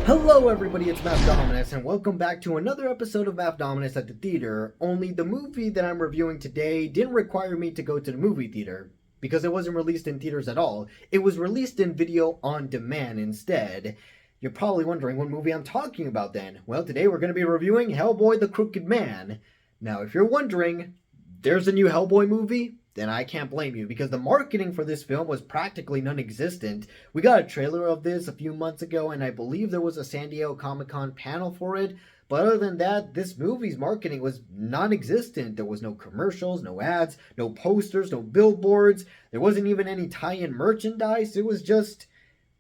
Hello everybody, it's Math Dominus, and welcome back to another episode of Math Dominus at the theater. Only the movie that I'm reviewing today didn't require me to go to the movie theater, because it wasn't released in theaters at all. It was released in video on demand instead. You're probably wondering what movie I'm talking about then. Well, today we're going to be reviewing Hellboy the Crooked Man. Now, if you're wondering, there's a new Hellboy movie? Then I can't blame you, because the marketing for this film was practically non-existent. We got a trailer of this a few months ago, and I believe there was a San Diego Comic-Con panel for it, but other than that, this movie's marketing was non-existent. There was no commercials, no ads, no posters, no billboards, there wasn't even any tie-in merchandise. It was just,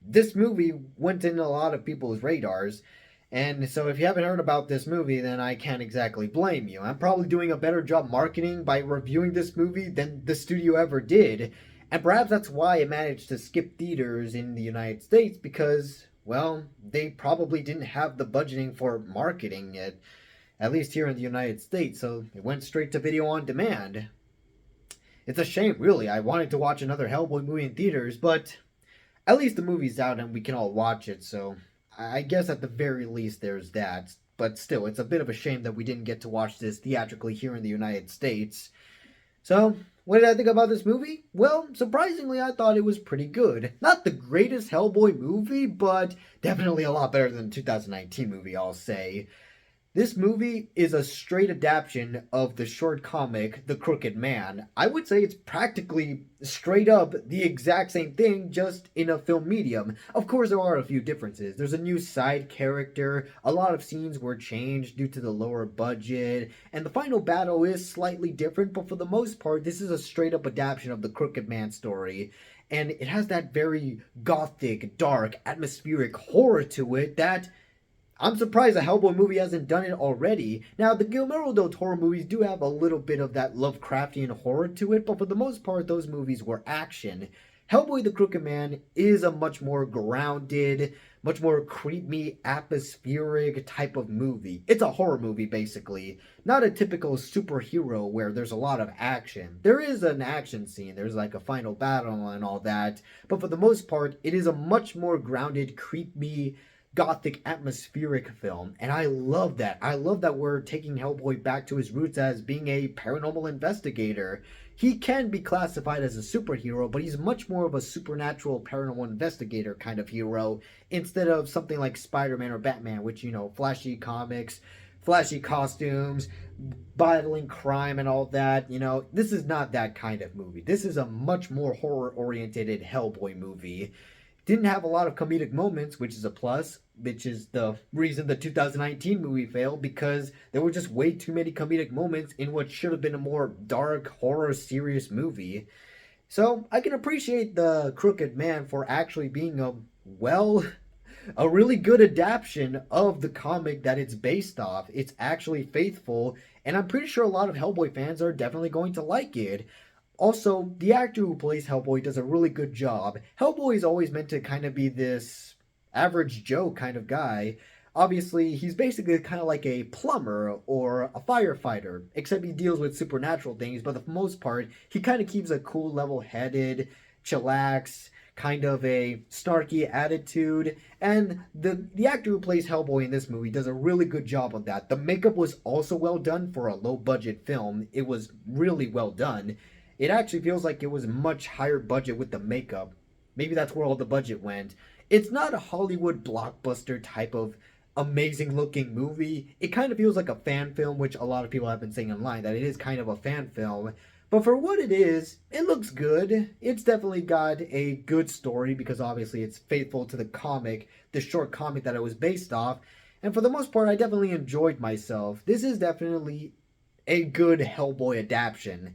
this movie went in a lot of people's radars. And so if you haven't heard about this movie, then I can't exactly blame you. I'm probably doing a better job marketing by reviewing this movie than the studio ever did. And perhaps that's why it managed to skip theaters in the United States, because, well, they probably didn't have the budgeting for marketing it, at least here in the United States, so it went straight to video on demand. It's a shame, really. I wanted to watch another Hellboy movie in theaters, but at least the movie's out and we can all watch it, so I guess at the very least there's that. But still, it's a bit of a shame that we didn't get to watch this theatrically here in the United States. So, what did I think about this movie? Well, surprisingly, I thought it was pretty good. Not the greatest Hellboy movie, but definitely a lot better than the 2019 movie, I'll say. This movie is a straight adaptation of the short comic, The Crooked Man. I would say it's practically straight up the exact same thing, just in a film medium. Of course, there are a few differences. There's a new side character, a lot of scenes were changed due to the lower budget, and the final battle is slightly different, but for the most part, this is a straight up adaptation of the Crooked Man story. And it has that very gothic, dark, atmospheric horror to it that I'm surprised a Hellboy movie hasn't done it already. Now, the Guillermo del Toro movies do have a little bit of that Lovecraftian horror to it, but for the most part, those movies were action. Hellboy the Crooked Man is a much more grounded, much more creepy, atmospheric type of movie. It's a horror movie, basically. Not a typical superhero where there's a lot of action. There is an action scene, there's like a final battle and all that, but for the most part, it is a much more grounded, creepy, gothic atmospheric film, and I love that. I love that we're taking Hellboy back to his roots as being a paranormal investigator. He can be classified as a superhero, but he's much more of a supernatural paranormal investigator kind of hero, instead of something like Spider-Man or Batman, which, you know, flashy comics, flashy costumes, battling crime and all that. You know, this is not that kind of movie. This is a much more horror-oriented Hellboy movie. Didn't have a lot of comedic moments, which is a plus, which is the reason the 2019 movie failed, because there were just way too many comedic moments in what should have been a more dark, horror, serious movie. So, I can appreciate The Crooked Man for actually being a really good adaptation of the comic that it's based off. It's actually faithful, and I'm pretty sure a lot of Hellboy fans are definitely going to like it. Also, the actor who plays Hellboy does a really good job. Hellboy is always meant to kind of be this average Joe kind of guy. Obviously, he's basically kind of like a plumber or a firefighter, except he deals with supernatural things, but for the most part, he kind of keeps a cool, level-headed, chillax, kind of a snarky attitude, and the actor who plays Hellboy in this movie does a really good job on that. The makeup was also well done for a low-budget film. It was really well done. It actually feels like it was much higher budget with the makeup. Maybe that's where all the budget went. It's not a Hollywood blockbuster type of amazing looking movie. It kind of feels like a fan film, which a lot of people have been saying online, that it is kind of a fan film. But for what it is, it looks good. It's definitely got a good story, because obviously it's faithful to the comic, the short comic that it was based off. And for the most part, I definitely enjoyed myself. This is definitely a good Hellboy adaptation.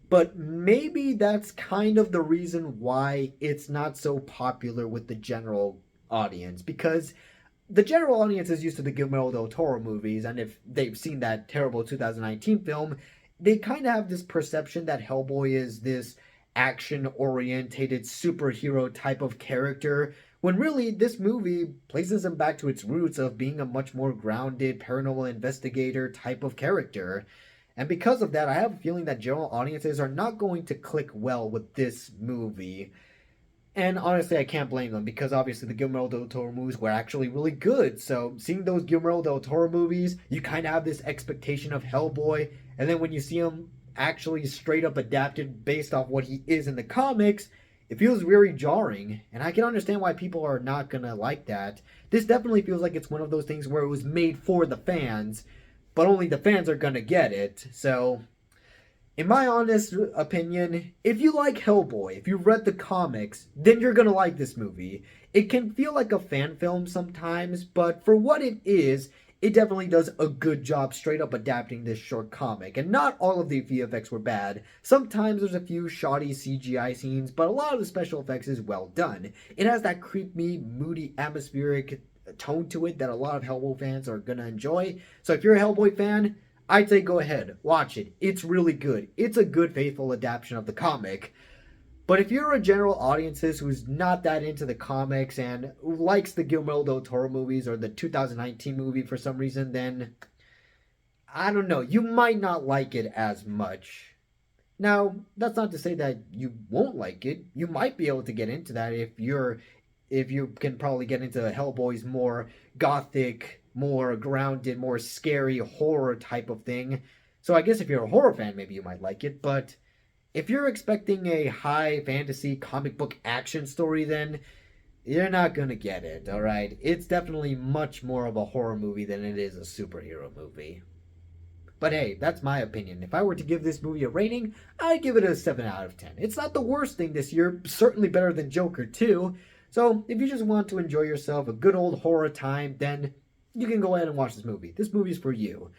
But maybe that's kind of the reason why it's not so popular with the general audience. Because the general audience is used to the Guillermo del Toro movies, and if they've seen that terrible 2019 film, they kind of have this perception that Hellboy is this action-orientated superhero type of character, when really this movie places him back to its roots of being a much more grounded paranormal investigator type of character. And because of that, I have a feeling that general audiences are not going to click well with this movie. And honestly, I can't blame them because obviously the Guillermo del Toro movies were actually really good. So seeing those Guillermo del Toro movies, you kind of have this expectation of Hellboy, and then when you see him actually straight up adapted based off what he is in the comics, it feels very jarring. And I can understand why people are not gonna like that. This definitely feels like it's one of those things where it was made for the fans, but only the fans are gonna get it. So in my honest opinion, if you like Hellboy, if you've read the comics, then you're gonna like this movie. It can feel like a fan film sometimes, but for what it is, it definitely does a good job straight up adapting this short comic. And not all of the VFX were bad. Sometimes there's a few shoddy CGI scenes, but a lot of the special effects is well done. It has that creepy, moody, atmospheric tone to it that a lot of Hellboy fans are gonna enjoy. So if you're a Hellboy fan, I'd say go ahead, watch it. It's really good. It's a good, faithful adaptation of the comic. But if you're a general audience who's not that into the comics and likes the Guillermo del Toro movies or the 2019 movie for some reason, then I don't know. You might not like it as much. Now, that's not to say that you won't like it. You might be able to get into that if you can probably get into Hellboy's more gothic, more grounded, more scary horror type of thing. So I guess if you're a horror fan, maybe you might like it, but if you're expecting a high fantasy comic book action story, then you're not gonna get it, alright? It's definitely much more of a horror movie than it is a superhero movie. But hey, that's my opinion. If I were to give this movie a rating, I'd give it a 7 out of 10. It's not the worst thing this year, certainly better than Joker 2. So if you just want to enjoy yourself a good old horror time, then you can go ahead and watch this movie. This movie's for you.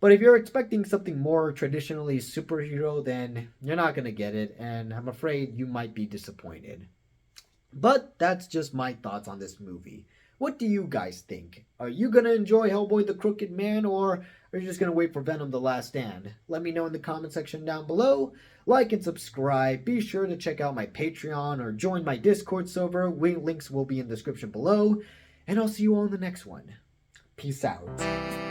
But if you're expecting something more traditionally superhero, then you're not going to get it, and I'm afraid you might be disappointed. But that's just my thoughts on this movie. What do you guys think? Are you going to enjoy Hellboy the Crooked Man, or are you just going to wait for Venom the Last Stand? Let me know in the comment section down below. Like and subscribe. Be sure to check out my Patreon or join my Discord server. Links will be in the description below. And I'll see you all in the next one. Peace out.